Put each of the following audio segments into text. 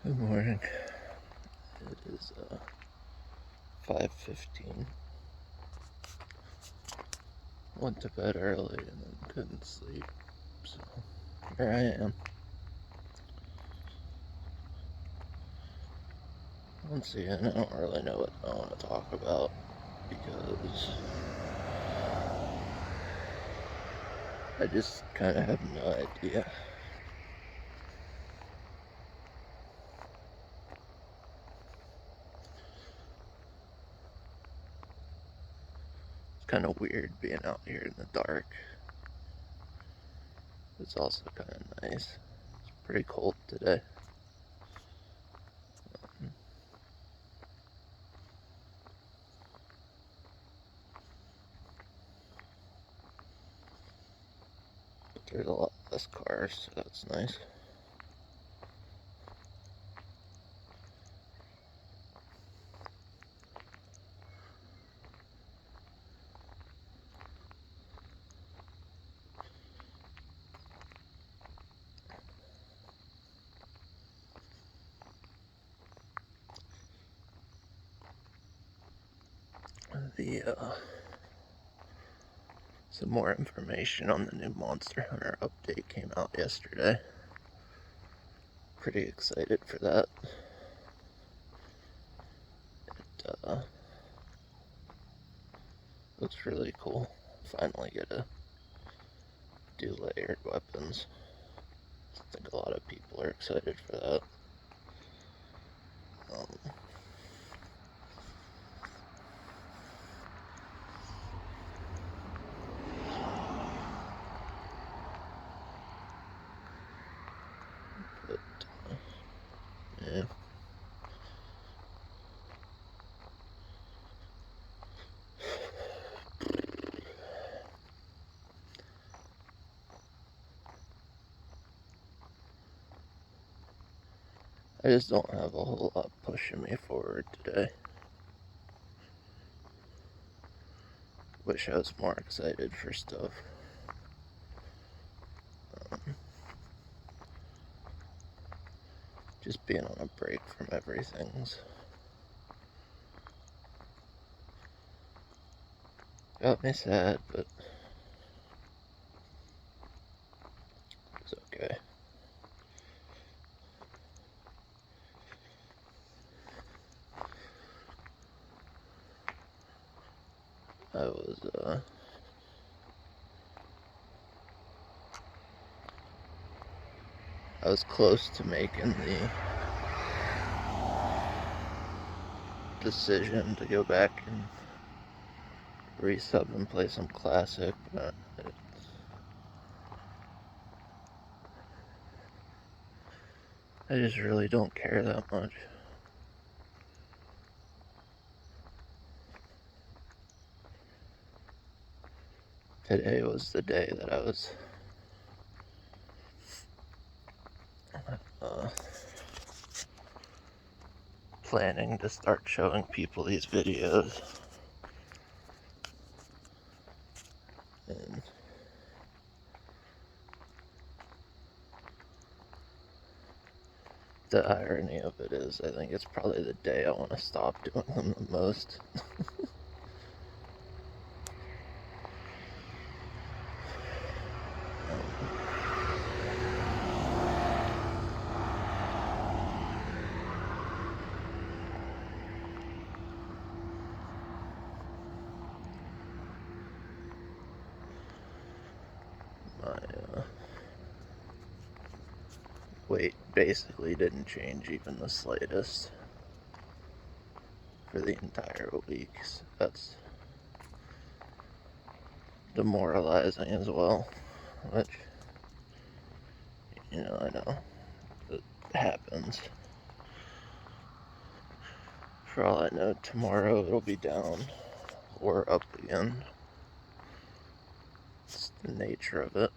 Good morning. It is 5:15. Went to bed early and then couldn't sleep, so here I am. Once again, I don't really know what I want to talk about because I just kind of have no idea. It's kind of weird being out here in the dark. It's also kind of nice. It's pretty cold today. But there's a lot less cars, so that's nice. Some more information on the new Monster Hunter update came out yesterday. Pretty excited for that. It looks really cool. Finally get to do layered weapons. I think a lot of people are excited for that. But yeah. I just don't have a whole lot pushing me forward today. Wish I was more excited for stuff. Just being on a break from everything's got me sad, but it's okay. I was close to making the decision to go back and resub and play some classic, but I just really don't care that much. Today was the day that I was planning to start showing people these videos. And the irony of it is, I think it's probably the day I want to stop doing them the most. My weight basically didn't change even the slightest for the entire week. So that's demoralizing as well, which, I know it happens. For all I know, tomorrow it'll be down or up again. It's the nature of it.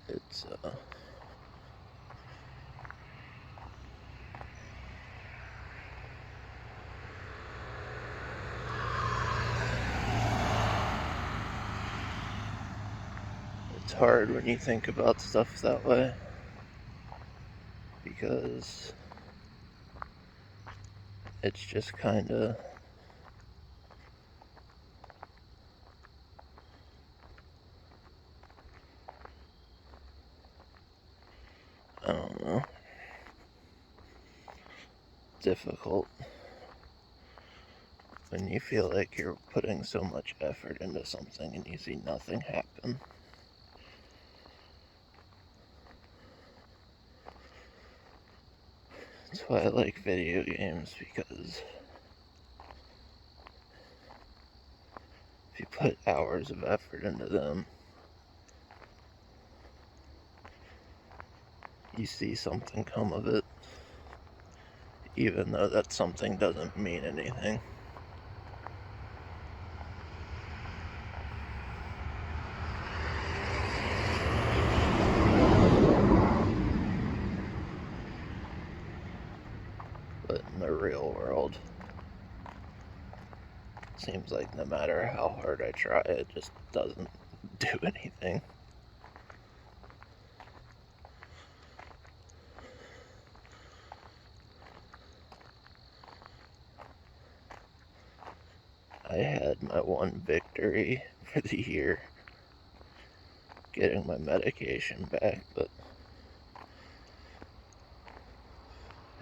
It's It's hard when you think about stuff that way, because it's just kind of, I don't know, difficult when you feel like you're putting so much effort into something and you see nothing happen. That's why I like video games, because if you put hours of effort into them, you see something come of it, even though that something doesn't mean anything. But in the real world, it seems like no matter how hard I try, it just doesn't do anything. I had my one victory for the year, getting my medication back, but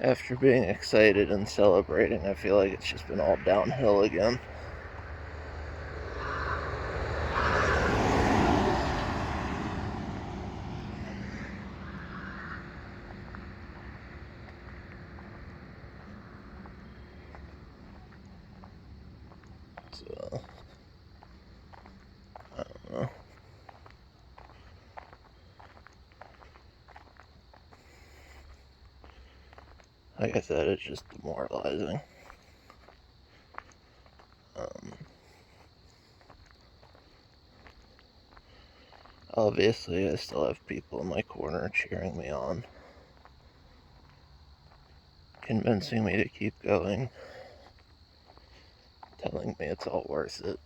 after being excited and celebrating, I feel like it's just been all downhill again. So, I don't know. Like I said, it's just demoralizing. Obviously, I still have people in my corner cheering me on, convincing me to keep going, telling me it's all worth it.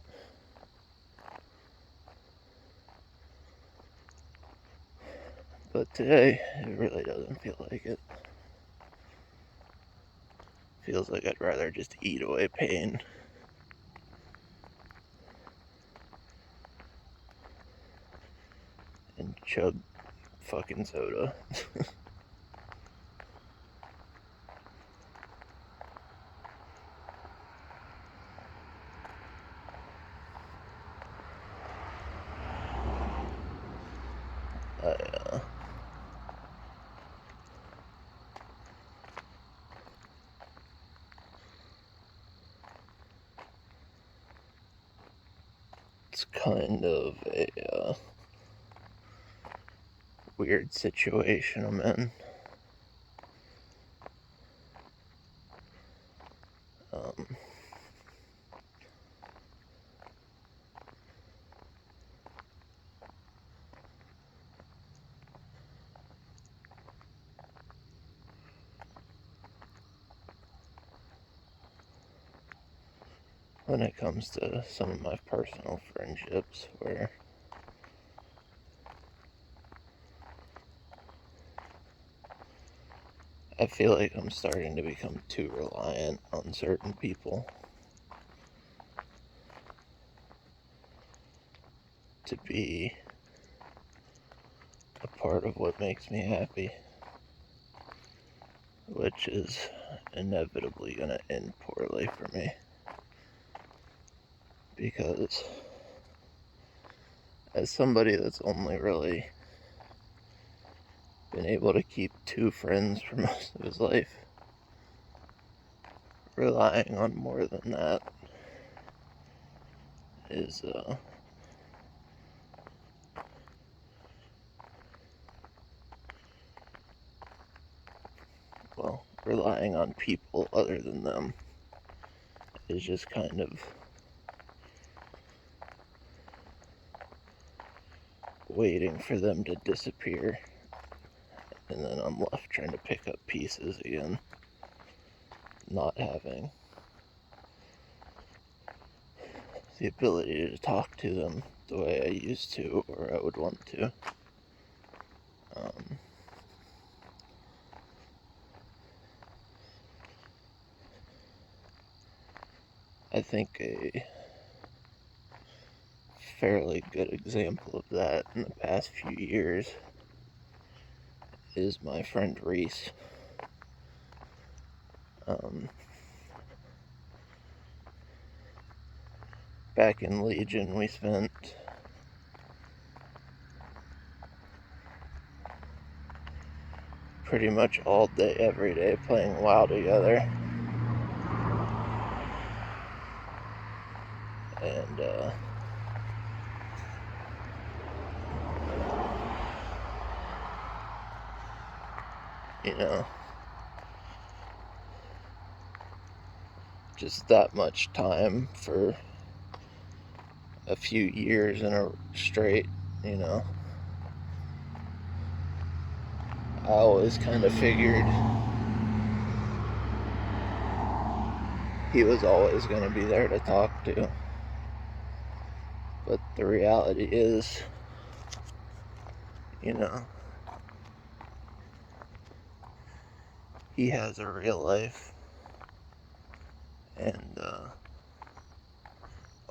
But today, it really doesn't feel like it. Feels like I'd rather just eat away pain and chug fucking soda. It's kind of a weird situation I'm in. When it comes to some of my personal friendships, where I feel like I'm starting to become too reliant on certain people to be a part of what makes me happy, which is inevitably going to end poorly for me, because as somebody that's only really been able to keep 2 friends for most of his life, relying on more than that is, well, relying on people other than them is just kind of waiting for them to disappear, and then I'm left trying to pick up pieces again, not having the ability to talk to them the way I used to, or I would want to. I think a fairly good example of that in the past few years is my friend Reese. Back in Legion, we spent pretty much all day, every day, playing WoW together. And, you know, just that much time for a few years in a straight, you know. I always kind of figured he was always going to be there to talk to. But the reality is, you know, he has a real life and a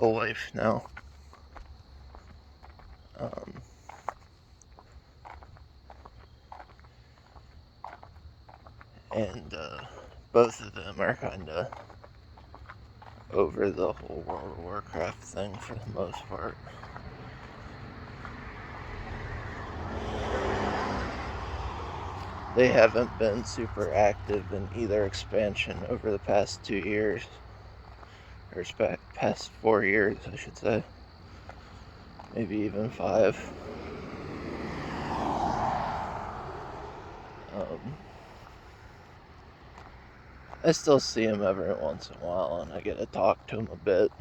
wife now. And both of them are kind of over the whole World of Warcraft thing for the most part. They haven't been super active in either expansion over the past 2 years. Or past 4 years, I should say. Maybe even 5. I still see him every once in a while, and I get to talk to him a bit.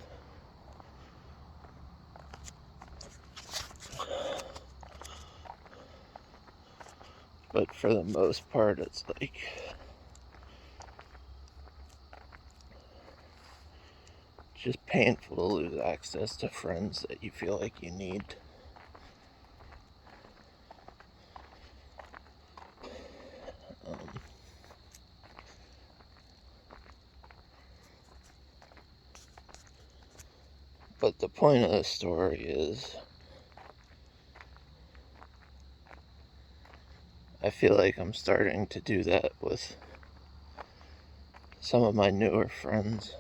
But for the most part, it's like, just painful to lose access to friends that you feel like you need. But the point of the story is, I feel like I'm starting to do that with some of my newer friends.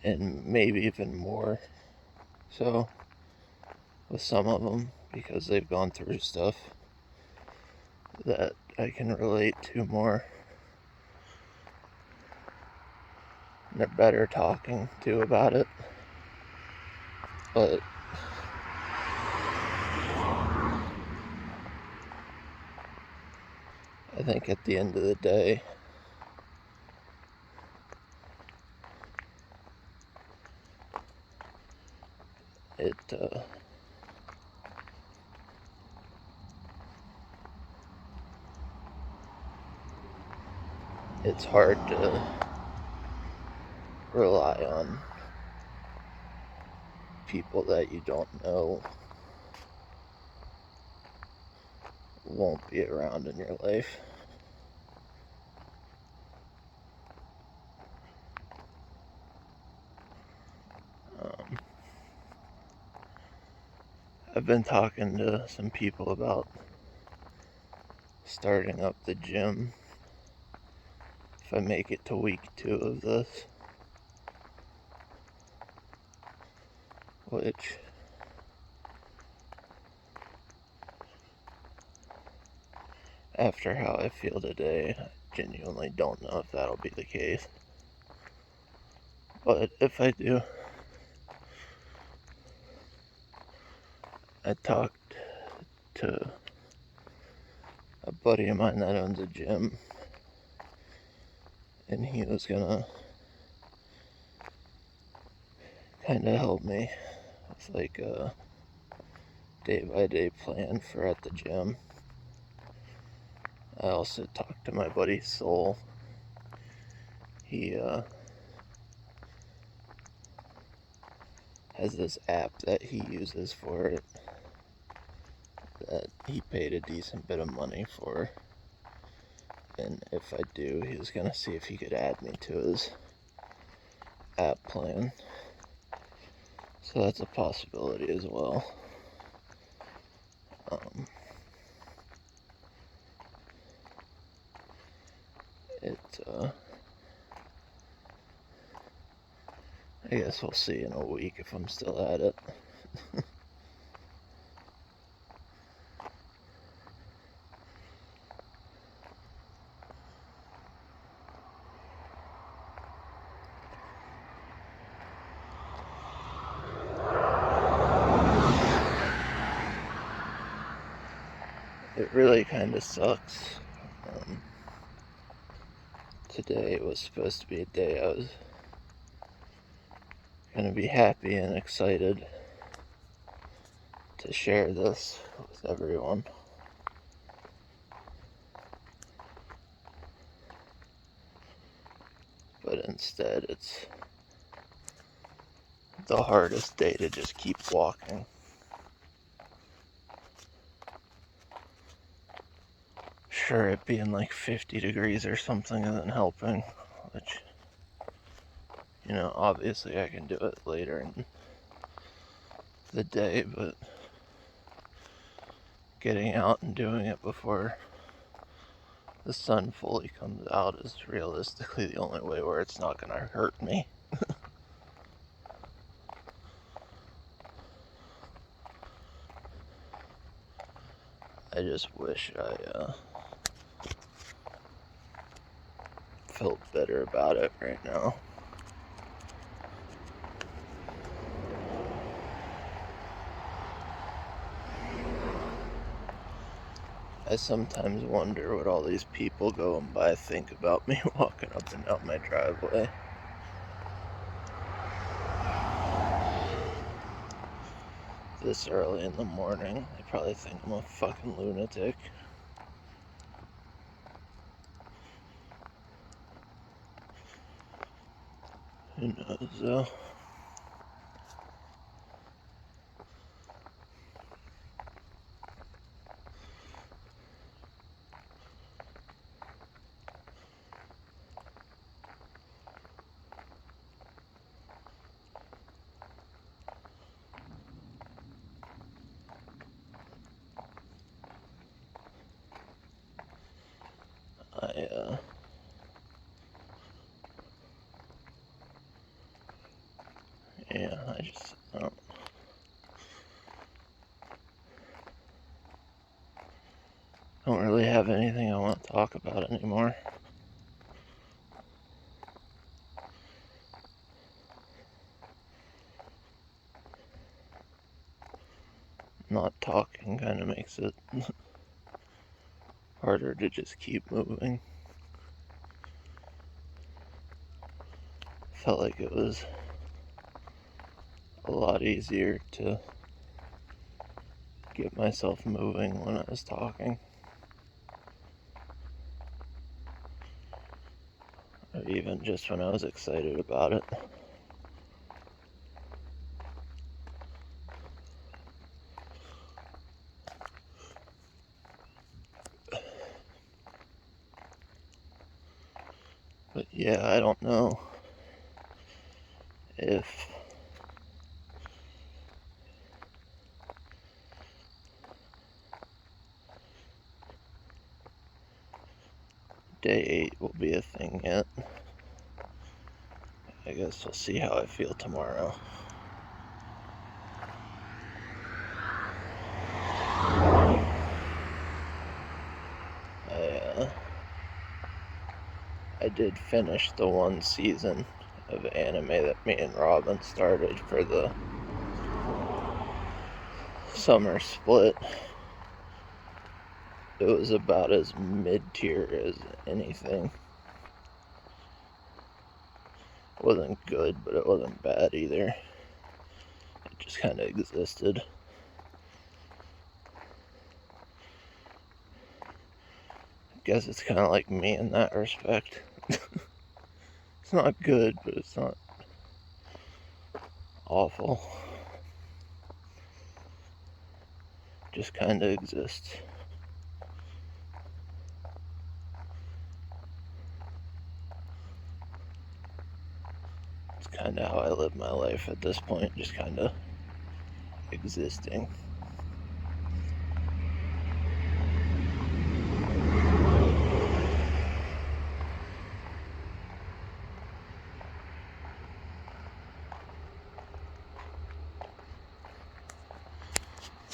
And maybe even more so with some of them, because they've gone through stuff that I can relate to more. And they're better talking to about it. But I think at the end of the day, it's hard to rely on people that you don't know won't be around in your life. I've been talking to some people about starting up the gym if I make it to week 2 of this, which after how I feel today, I genuinely don't know if that'll be the case. But if I do, I talked to a buddy of mine that owns a gym, and he was gonna kind of help me with like a day-by-day plan for at the gym. I also talked to my buddy Soul. He has this app that he uses for it that he paid a decent bit of money for. And if I do, he was going to see if he could add me to his app plan. So that's a possibility as well. I guess we'll see in a week if I'm still at it. It really kind of sucks. Today was supposed to be a day I was going to be happy and excited to share this with everyone. But instead, it's the hardest day to just keep walking. Sure, it being like 50 degrees or something isn't helping, which, obviously I can do it later in the day, but getting out and doing it before the sun fully comes out is realistically the only way where it's not going to hurt me. I just wish I felt better about it right now. I sometimes wonder what all these people going by think about me walking up and down my driveway. This early in the morning. They probably think I'm a fucking lunatic. Who knows, though? I don't really have anything I want to talk about anymore. Not talking kind of makes it harder to just keep moving. Felt like it was a lot easier to get myself moving when I was talking. Or even just when I was excited about it. But yeah, I don't know if day 8 will be a thing yet. I guess we'll see how I feel tomorrow. I did finish the one season of anime that me and Robin started for the summer split. It was about as mid-tier as anything. It wasn't good, but it wasn't bad either. It just kind of existed. I guess it's kind of like me in that respect. It's not good, but it's not awful. just kind of exist. It's kind of how I live my life at this point, just kind of existing.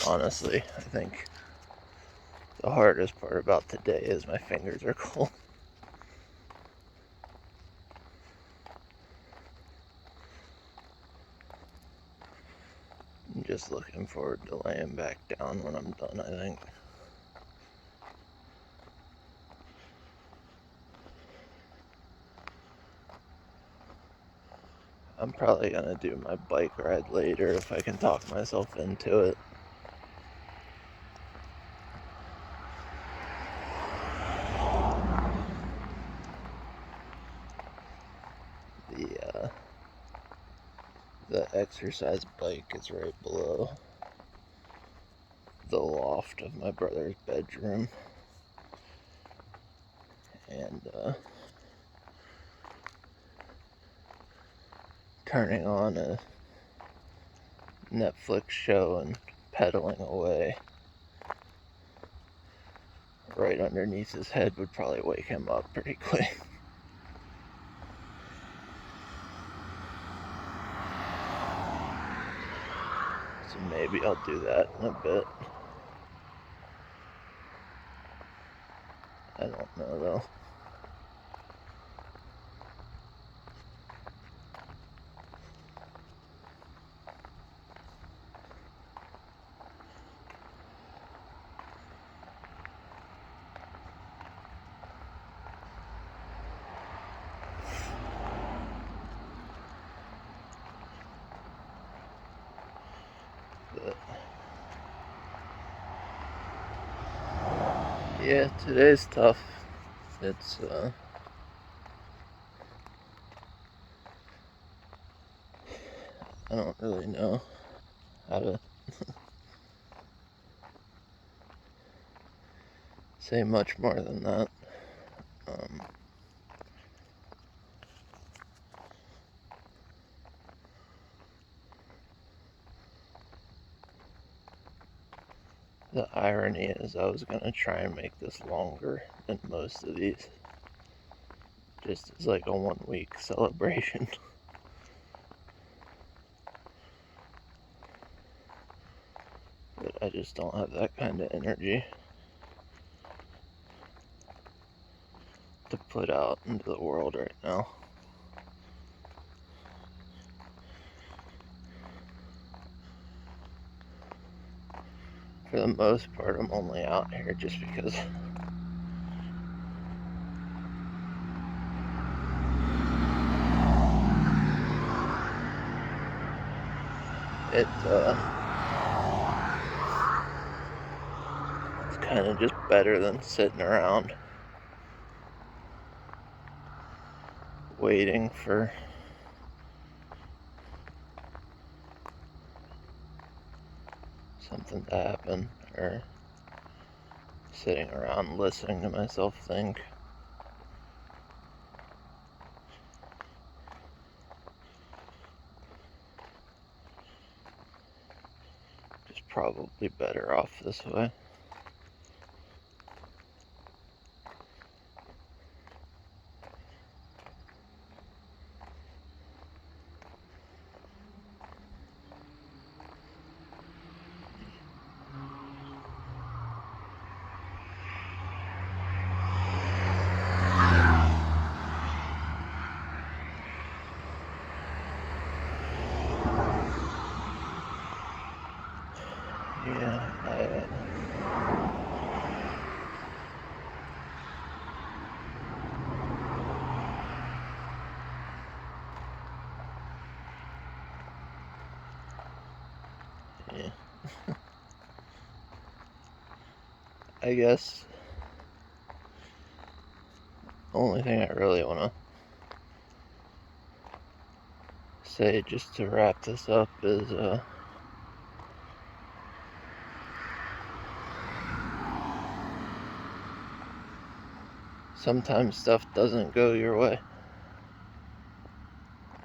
Honestly, I think the hardest part about today is my fingers are cold. I'm just looking forward to laying back down when I'm done, I think. I'm probably gonna do my bike ride later if I can talk myself into it. The exercise bike is right below the loft of my brother's bedroom. And turning on a Netflix show and pedaling away right underneath his head would probably wake him up pretty quick. So maybe I'll do that in a bit. I don't know though. But yeah, today's tough. It's I don't really know how to say much more than that. The irony is I was going to try and make this longer than most of these. Just as like a 1 week celebration. But I just don't have that kind of energy to put out into the world right now. For the most part, I'm only out here just because it's kind of just better than sitting around waiting for something to happen or sitting around listening to myself think. Just probably better off this way. Yeah, yeah. I guess the only thing I really want to say just to wrap this up is sometimes stuff doesn't go your way,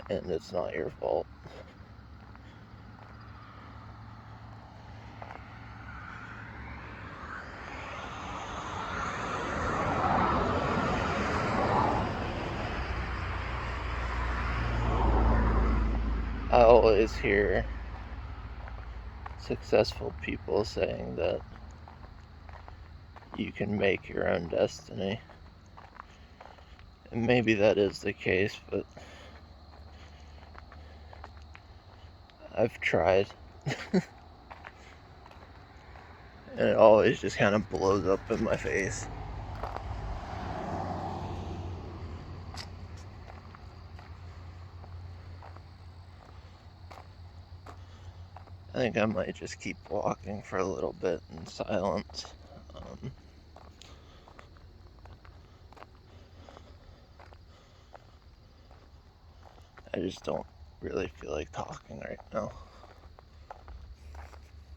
and it's not your fault. I always hear successful people saying that you can make your own destiny. And maybe that is the case, but I've tried. And it always just kind of blows up in my face. I think I might just keep walking for a little bit in silence. I just don't really feel like talking right now.